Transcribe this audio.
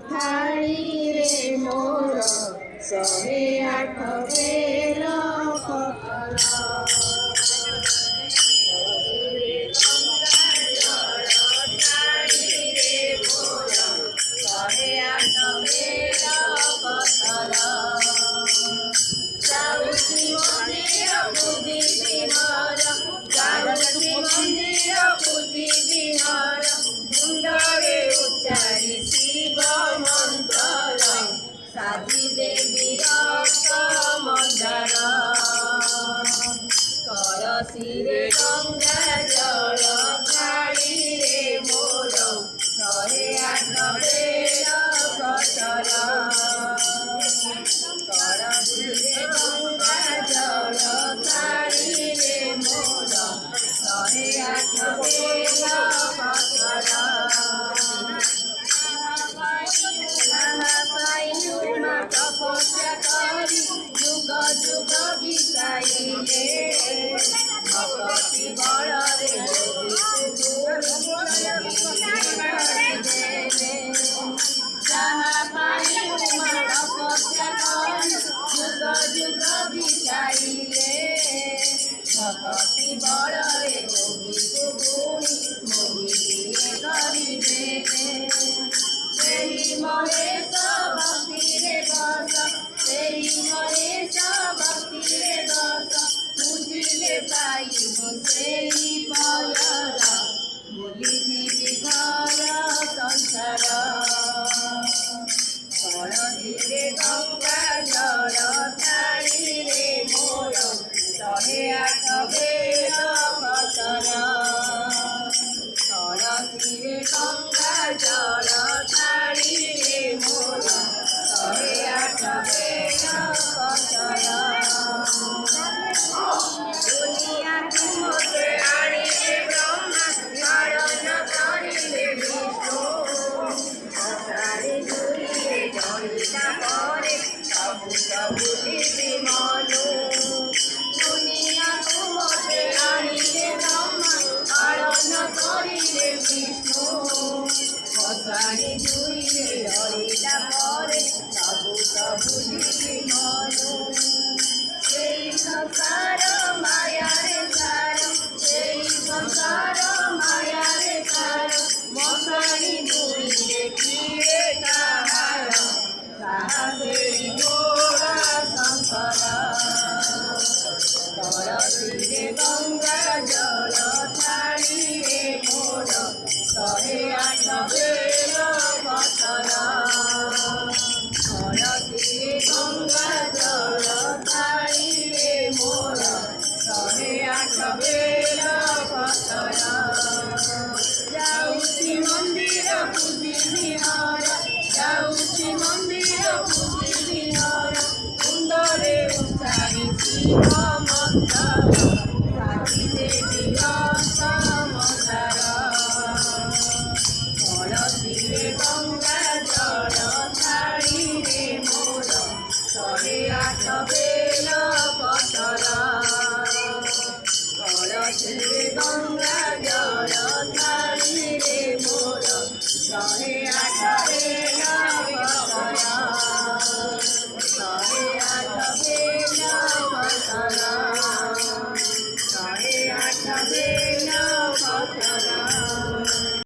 थाली रे मोर 108 बेल पत्र उच्चारी शिव मंत्र साधी देवी मंदार कलसी गंगा जल थाली रे मोर 108 बेल पतर कलसी गंगा जल थाली रे मोर 108 बेल पतर तपस्या करी जुग जुग बिताइले भक्ति बल रे तपस्या करी जुग जुग बिताइले भक्ति बल रे जोगी मोहि करिबे महेश भक्ति रे बस महेश भक्ति रे बस बुझिले पाई सेई पयर भूली जीवी घर संसार कलसी गंगा जल थाली रे मोर 108 बेल पतर कलसी गंगा जल थाली रे मोर 108 बेल पतर दुनिया तुमके आनिले ब्रह्मा धारण करिले विष्णु असारे जुइले जड़िता परे सबु दिव्य मनु दुनिया तुमके आनिले ब्रह्मा धारण करिले विष्णु असारे जुइले जड़िता परे सबु दिव्य मनु संसार माया रे सार संसार माया रे सार मसाणी दुई किए कहार साहसे गोरा शंकर कलसी गंगा जल थाली रे मोर 108 बेल पतर कलसी गंगा जल थाली रे मोर 108 बेल पतर जाऊची मंदिर पूजी बिहार जाऊची मंदिर पूजी बिहार कुंडले उच्चारी शिव मंत्र